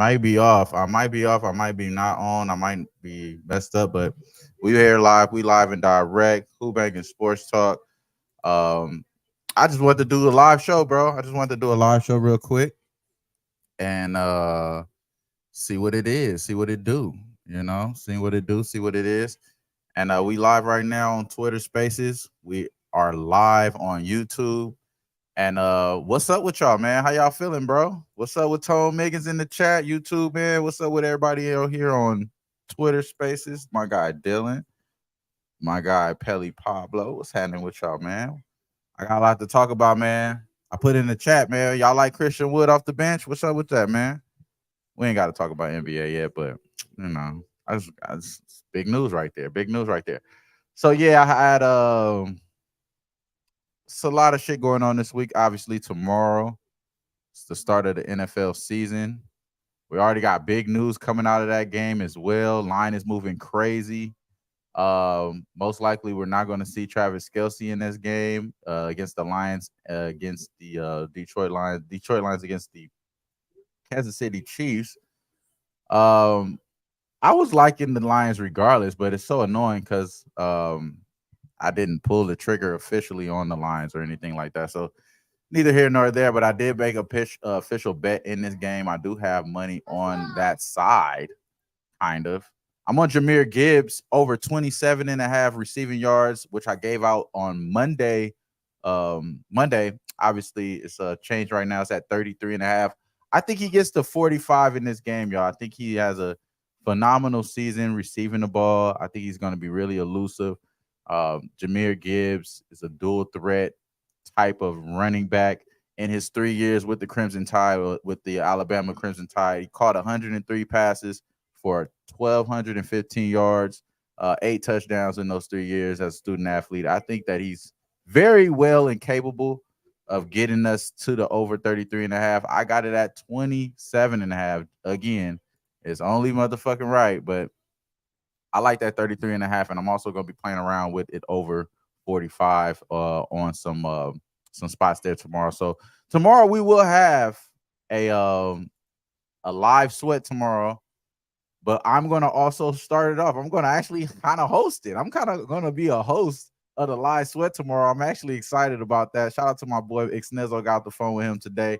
might be off. I might be off. I might be not on. I might be messed up, but we here live. We live and direct. Who-Bangin Sports Talk. Um, I just wanted to do a live show, bro. I just wanted to do a live show real quick and see what it is, see what it do. See what it do, see what it is. And we live right now on Twitter Spaces. We are live on YouTube. And what's up with y'all, man? How y'all feeling, bro? What's up with Tone Miggins in the chat, YouTube, man? What's up with everybody out here on Twitter Spaces? My guy Dylan, my guy Pelly Pablo. What's happening with y'all, man? I got a lot to talk about, man. I put in the chat, man. Y'all like Christian Wood off the bench? What's up with that, man? We ain't got to talk about NBA yet, but it's big news right there. Big news right there. So yeah, I had it's a lot of shit going on this week. Obviously, tomorrow it's the start of the NFL season. We already got big news coming out of that game as well. Line is moving crazy. Most likely, we're not going to see Travis Kelce in this game against the Lions, against the Detroit Lions. Detroit Lions against the Kansas City Chiefs. I was liking the Lions regardless, but it's so annoying because I didn't pull the trigger officially on the Lions or anything like that. So neither here nor there, but I did make a official bet in this game. I do have money on that side, kind of. I'm on Jahmyr Gibbs over 27 and a half receiving yards, which I gave out on Monday. Monday, obviously, it's a change right now. It's at 33 and a half. I think he gets to 45 in this game, y'all. I think he has a phenomenal season receiving the ball. I think he's going to be really elusive. Jahmyr Gibbs is a dual threat type of running back. In his 3 years with the Crimson Tide, with the Alabama Crimson Tide, he caught 103 passes for 1,215 yards, 8 touchdowns in those 3 years as a student athlete. I think that he's very well and capable of getting us to the over 33 and a half. I got it at 27 and a half. Again, it's only motherfucking right, but I like that 33 and a half, and I'm also going to be playing around with it over 45 on some spots there tomorrow. So tomorrow we will have a live sweat tomorrow, but I'm going to also start it off. I'm going to actually kind of host it. I'm kind of going to be a host of the live sweat tomorrow. I'm actually excited about that. Shout out to my boy Ixnezo. Got the phone with him today.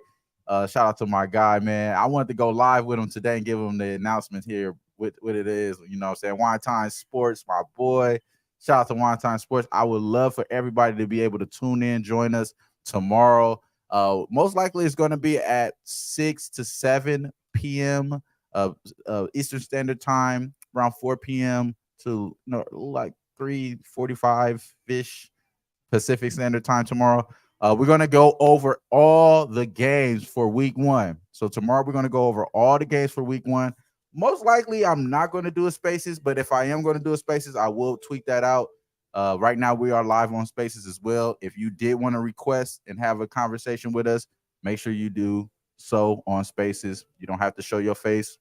Shout out to my guy, man. I wanted to go live with him today and give him the announcement here with what it is. You know what I'm saying? Wine Time Sports, my boy. Shout out to Wine Time Sports. I would love for everybody to be able to tune in, join us tomorrow. Most likely it's going to be at 6 to 7 p.m. Eastern Standard Time, around 4 p.m. to like 3:45-ish Pacific Standard Time tomorrow. We're going to go over all the games for week 1. So tomorrow we're going to go over all the games for week 1. Most likely I'm not going to do a Spaces, but if I am going to do a Spaces, I will tweak that out. Right now we are live on Spaces as well. If you did want to request and have a conversation with us, make sure you do so on Spaces. You don't have to show your face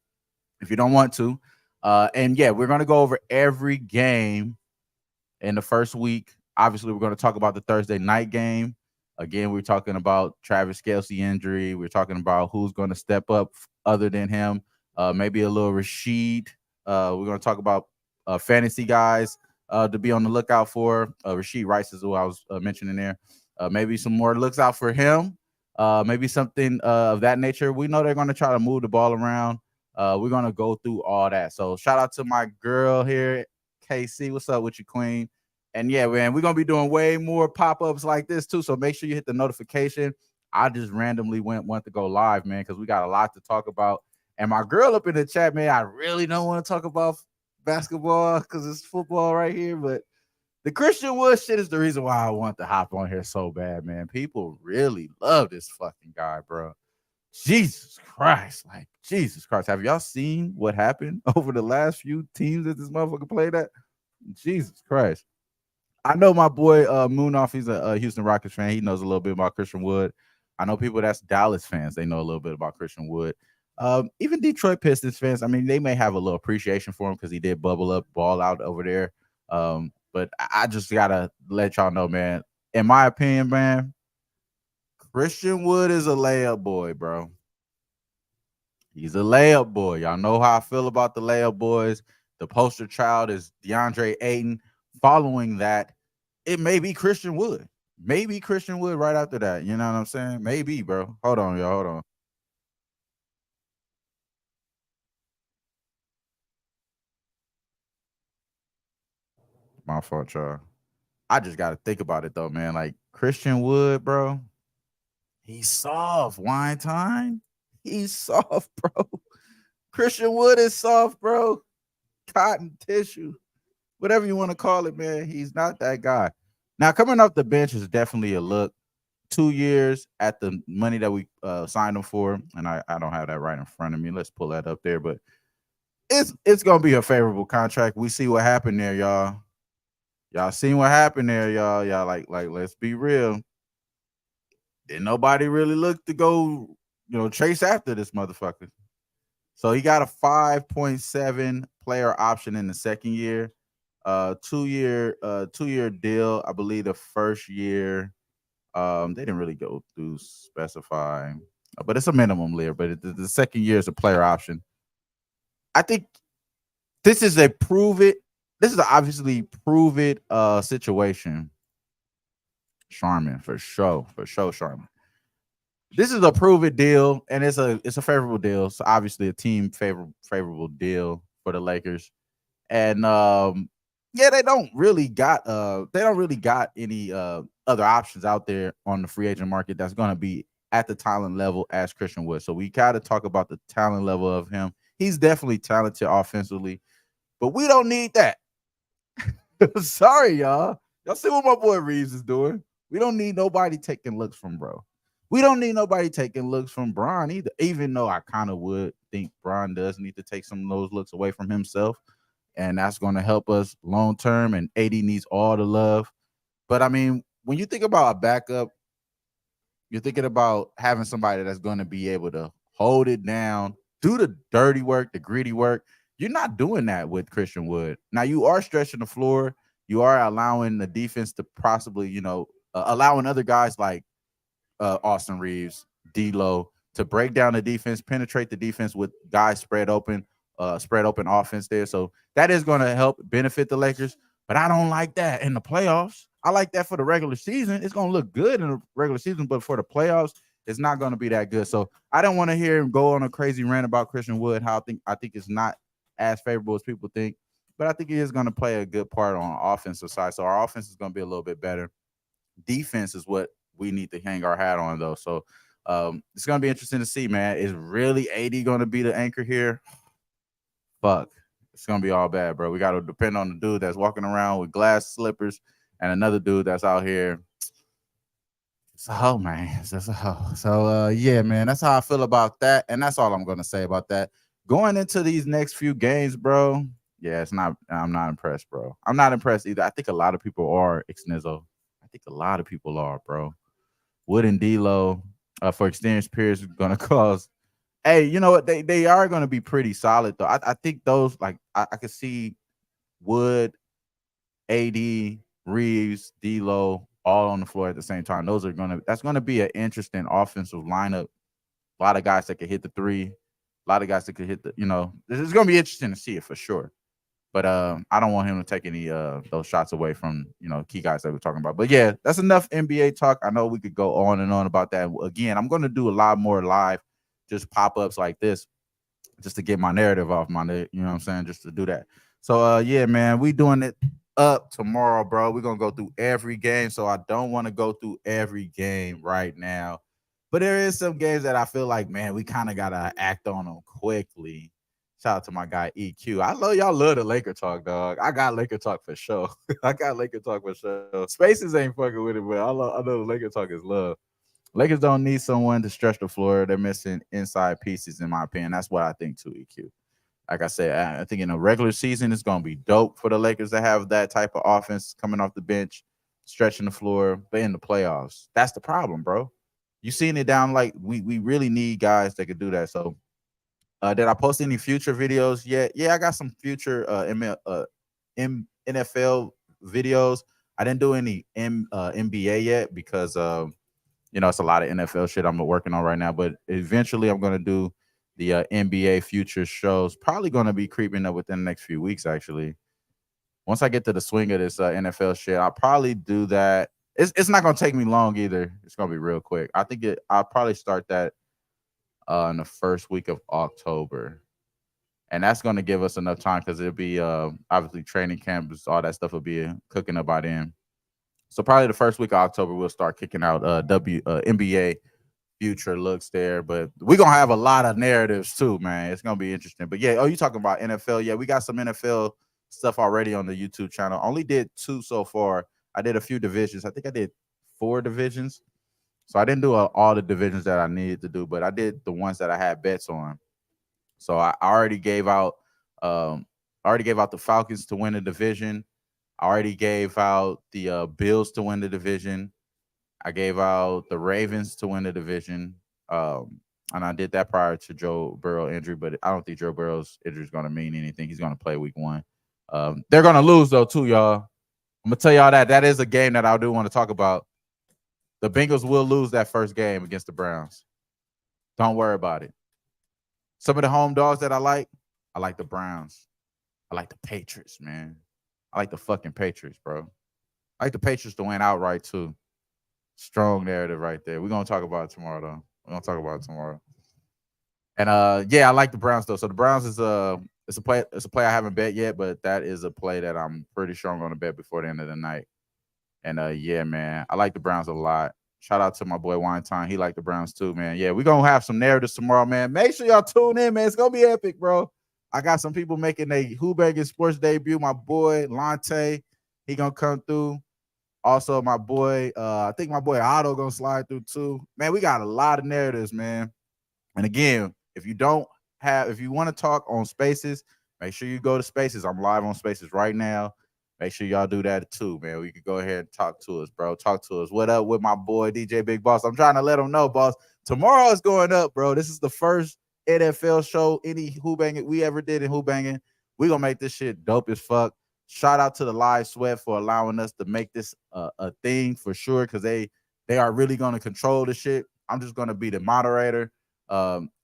if you don't want to. And yeah, we're going to go over every game in the first week. Obviously, we're going to talk about the Thursday night game. Again, we're talking about Travis Kelce injury. We're talking about who's going to step up other than him. Maybe a little Rashid. We're going to talk about fantasy guys to be on the lookout for. Rashid Rice is who I was mentioning there. Maybe some more looks out for him. Maybe something of that nature. We know they're going to try to move the ball around. We're going to go through all that. So shout out to my girl here, KC. What's up with you, queen? And yeah, man, we're going to be doing way more pop-ups like this too. So make sure you hit the notification. I just randomly want to go live, man, because we got a lot to talk about. And my girl up in the chat, man, I really don't want to talk about basketball because it's football right here. But the Christian Wood shit is the reason why I want to hop on here so bad, man. People really love this fucking guy, bro. Jesus Christ. Like, Jesus Christ. Have y'all seen what happened over the last few teams that this motherfucker played at? Jesus Christ. I know my boy Moonoff, he's a Houston Rockets fan. He knows a little bit about Christian Wood. I know people that's Dallas fans. They know a little bit about Christian Wood. Even Detroit Pistons fans, I mean, they may have a little appreciation for him because he did bubble up, ball out over there. But I just got to let y'all know, man, in my opinion, man, Christian Wood is a layup boy, bro. He's a layup boy. Y'all know how I feel about the layup boys. The poster child is DeAndre Ayton. Following that, it may be Christian Wood. Maybe Christian Wood right after that. You know what I'm saying? Maybe, bro. Hold on, y'all. Hold on. My fault, y'all. I just got to think about it though, man. Like Christian Wood, bro. He's soft. Wine time. He's soft, bro. Christian Wood is soft, bro. Cotton tissue, whatever you want to call it, man. He's not that guy. Now, coming off the bench is definitely a look. 2 years at the money that we signed him for, and I don't have that right in front of me. Let's pull that up there, but it's gonna be a favorable contract. We see what happened there, y'all. Y'all seen what happened there, y'all. Y'all like let's be real. Didn't nobody really look to go, chase after this motherfucker. So he got a 5.7 player option in the second year. 2 year deal. I believe the first year, they didn't really go through specify, but it's a minimum layer. But the second year is a player option. I think this is a prove it. This is a obviously prove it situation. Charmin for sure, Charmin. This is a prove it deal, and it's a favorable deal. So obviously a team favorable deal for the Lakers. And yeah, they don't really got any other options out there on the free agent market that's going to be at the talent level as Christian Wood. So we got to talk about the talent level of him. He's definitely talented offensively, but we don't need that. Sorry, y'all. Y'all see what my boy Reeves is doing? We don't need nobody taking looks from bro. We don't need nobody taking looks from Bron either, even though I kind of would think Bron does need to take some of those looks away from himself, and that's going to help us long term. And AD needs all the love. But I mean, when you think about a backup, you're thinking about having somebody that's going to be able to hold it down, do the dirty work, the gritty work. You're not doing that with Christian Wood. Now you are stretching the floor. You are allowing the defense to possibly, allowing other guys like Austin Reeves, D'Lo to break down the defense, penetrate the defense with guys spread open offense there. So that is going to help benefit the Lakers. But I don't like that in the playoffs. I like that for the regular season. It's going to look good in the regular season, but for the playoffs, it's not going to be that good. So I don't want to hear him go on a crazy rant about Christian Wood. I think it's not as favorable as people think, but I think he is going to play a good part on the offensive side. So our offense is going to be a little bit better. Defense is what we need to hang our hat on, though. So it's going to be interesting to see, man. Is really AD going to be the anchor here? Fuck. It's going to be all bad, bro. We got to depend on the dude that's walking around with glass slippers and another dude that's out here. So, man. So, yeah, man, that's how I feel about that. And that's all I'm going to say about that. Going into these next few games, bro. Yeah, I'm not impressed, bro. I'm not impressed either. I think a lot of people are, Ixnizzo. I think a lot of people are, bro. Wood and D'Lo for extended periods is going to cause. Hey, you know what? They are going to be pretty solid though. I think those like I could see Wood, AD, Reeves, D'Lo all on the floor at the same time. That's gonna be an interesting offensive lineup. A lot of guys that could hit the three, a lot of guys that could hit the. This is gonna be interesting to see it for sure. But I don't want him to take any those shots away from key guys that we're talking about. But yeah, that's enough NBA talk. I know we could go on and on about that. Again, I'm going to do a lot more live, just pop ups like this, just to get my narrative off my, you know what I'm saying, just to do that. So yeah, man, we doing it up tomorrow, bro. We're gonna go through every game. So I don't want to go through every game right now, but there is some games that I feel like, man, we kind of gotta act on them quickly. Shout out to my guy EQ. I love y'all love the Laker talk, dog. I got Laker talk for sure. I got Laker talk for sure. Spaces ain't fucking with it, but I know the Laker talk is love. Lakers don't need someone to stretch the floor. They're missing inside pieces, in my opinion. That's what I think too, EQ. Like I said, I think in a regular season, it's going to be dope for the Lakers to have that type of offense coming off the bench, stretching the floor. But in the playoffs, that's the problem, bro. You seeing it down like we really need guys that could do that. So did I post any future videos yet? Yeah, I got some future NFL videos. I didn't do any NBA yet because it's a lot of NFL shit I'm working on right now. But eventually, I'm gonna do the NBA future shows probably going to be creeping up within the next few weeks. Actually, once I get to the swing of this NFL shit, I'll probably do that. It's not going to take me long either. It's going to be real quick. I think I'll probably start that in the first week of October, and that's going to give us enough time because it'll be obviously training camps, all that stuff will be cooking up by then. So probably the first week of October we'll start kicking out NBA future looks there, but we're gonna have a lot of narratives too, man. It's gonna be interesting. But yeah, oh, you talking about NFL? Yeah, we got some NFL stuff already on the YouTube channel. Only did two so far. I did a few divisions. I think I did four divisions. So I didn't do all the divisions that I needed to do, but I did the ones that I had bets on. So I um already gave out the Falcons to win the division. I already gave out the Bills to win the division. I gave out the Ravens to win the division. And I did that prior to Joe Burrow injury, but I don't think Joe Burrow's injury is going to mean anything. He's going to play week one. They're going to lose, though, too, y'all. I'm going to tell y'all that. That is a game that I do want to talk about. The Bengals will lose that first game against the Browns. Don't worry about it. Some of the home dogs that I like the Browns. I like the Patriots, man. I like the fucking Patriots, bro. I like the Patriots to win outright, too. Strong narrative right there. We're gonna talk about it tomorrow, though. We're gonna talk about it tomorrow. And yeah, I like the Browns though. So the Browns is it's a play I haven't bet yet, but that is a play that I'm pretty sure I'm gonna bet before the end of the night. And yeah, man, I like the Browns a lot. Shout out to my boy Weinstein. He liked the Browns too, man. Yeah, we're gonna have some narratives tomorrow, man. Make sure y'all tune in, man. It's gonna be epic, bro. I got some people making a Who-Bangin sports debut. My boy Lante, he gonna come through. Also, my boy, I think my boy Otto gonna slide through too. Man, we got a lot of narratives, man. And again, if you want to talk on Spaces, make sure you go to Spaces. I'm live on Spaces right now. Make sure y'all do that too, man. We could go ahead and talk to us, bro. Talk to us. What up with my boy DJ Big Boss? I'm trying to let him know, boss. Tomorrow is going up, bro. This is the first NFL show any Who-Bangin we ever did in Who-Bangin. We gonna make this shit dope as fuck. Shout out to the Live Sweat for allowing us to make this a thing for sure, because they are really gonna control the shit. I'm just gonna be the moderator.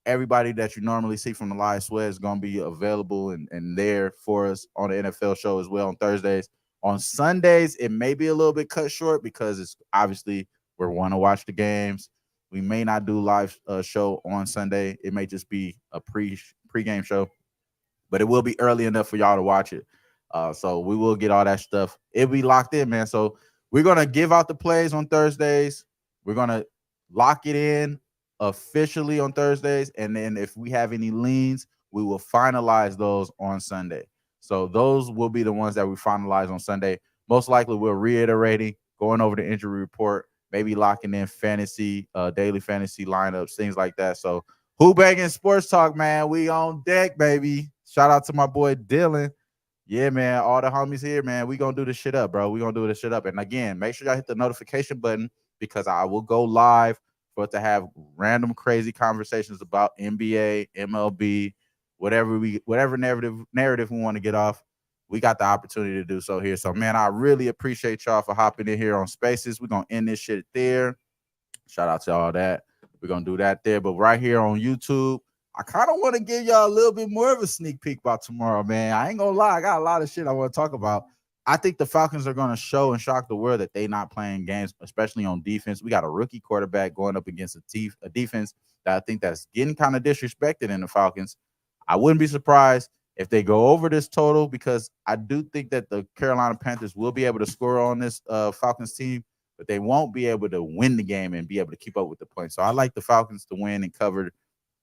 Everybody that you normally see from the Live Sweat is going to be available and there for us on the NFL show as well on Thursdays. On Sundays, it may be a little bit cut short because it's obviously we want to watch the games. We may not do live show on Sunday. It may just be a pregame show, but it will be early enough for y'all to watch it. So we will get all that stuff. It'll be locked in, man. So we're gonna give out the plays on Thursdays. We're gonna lock it in officially on Thursdays, and then if we have any leans, we will finalize those on Sunday. So those will be the ones that we finalize on Sunday. Most likely, we're reiterating, going over the injury report, maybe locking in fantasy, daily fantasy lineups, things like that. So Who-Bangin Sports Talk, man, we on deck, baby. Shout out to my boy Dylan. Yeah, man, all the homies here, man. We gonna do this shit up, bro. We gonna do this shit up. And again, make sure y'all hit the notification button because I will go live for us to have random crazy conversations about NBA, MLB, whatever narrative we want to get off. We got the opportunity to do so here. So, man, I really appreciate y'all for hopping in here on Spaces. We're gonna end this shit there. Shout out to all that. We're gonna do that there. But right here on YouTube, I kind of want to give y'all a little bit more of a sneak peek about tomorrow, man. I ain't gonna lie, I got a lot of shit I want to talk about. I think the Falcons are going to show and shock the world that they not playing games, especially on defense. We got a rookie quarterback going up against a defense that I think that's getting kind of disrespected in the Falcons. I wouldn't be surprised if they go over this total because I do think that the Carolina Panthers will be able to score on this Falcons team, but they won't be able to win the game and be able to keep up with the points. So I like the Falcons to win and cover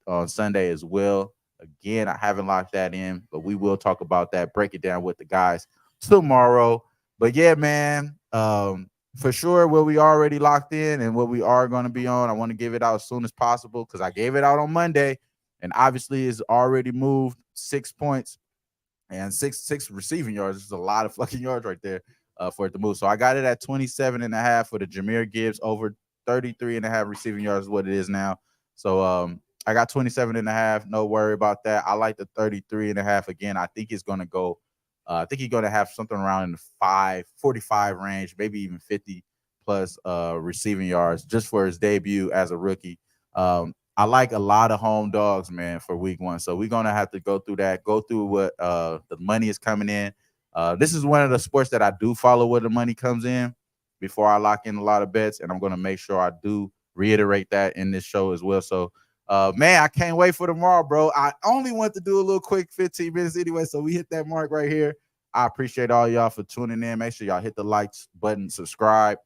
on Sunday as well. Again, I haven't locked that in, but we will talk about that, break it down with the guys tomorrow. But yeah, man, for sure what we already locked in and what we are going to be on, I want to give it out as soon as possible because I gave it out on Monday and obviously it's already moved 6 points and six receiving yards. This is a lot of fucking yards right there for it to move. So I got it at 27.5 for the Jahmyr Gibbs, over 33.5 receiving yards is what it is now. So I got 27.5. No worry about that. I like the 33.5 again. I think it's going to go. I think he's going to have something around in the 45 range, maybe even 50 plus receiving yards just for his debut as a rookie. I like a lot of home dogs, man, for week 1. So we're gonna have to go through that, go through what the money is coming in. This is one of the sports that I do follow where the money comes in before I lock in a lot of bets, and I'm gonna make sure I do reiterate that in this show as well. So man, I can't wait for tomorrow, bro. I only want to do a little quick 15 minutes anyway, so we hit that mark right here. I appreciate all y'all for tuning in. Make sure y'all hit the likes button, subscribe,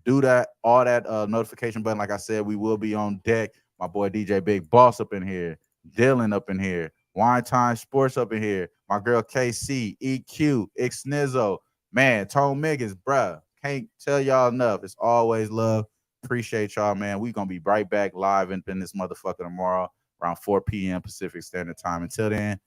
do that, all that notification button. Like I said, we will be on deck. My boy DJ Big Boss up in here, Dylan up in here, Wine Time Sports up in here, my girl KC, EQ, Ixnizzo, man, Tone Miggins, bruh. Can't tell y'all enough. It's always love. Appreciate y'all, man. We gonna be right back live in this motherfucker tomorrow around 4 p.m. Pacific Standard Time. Until then.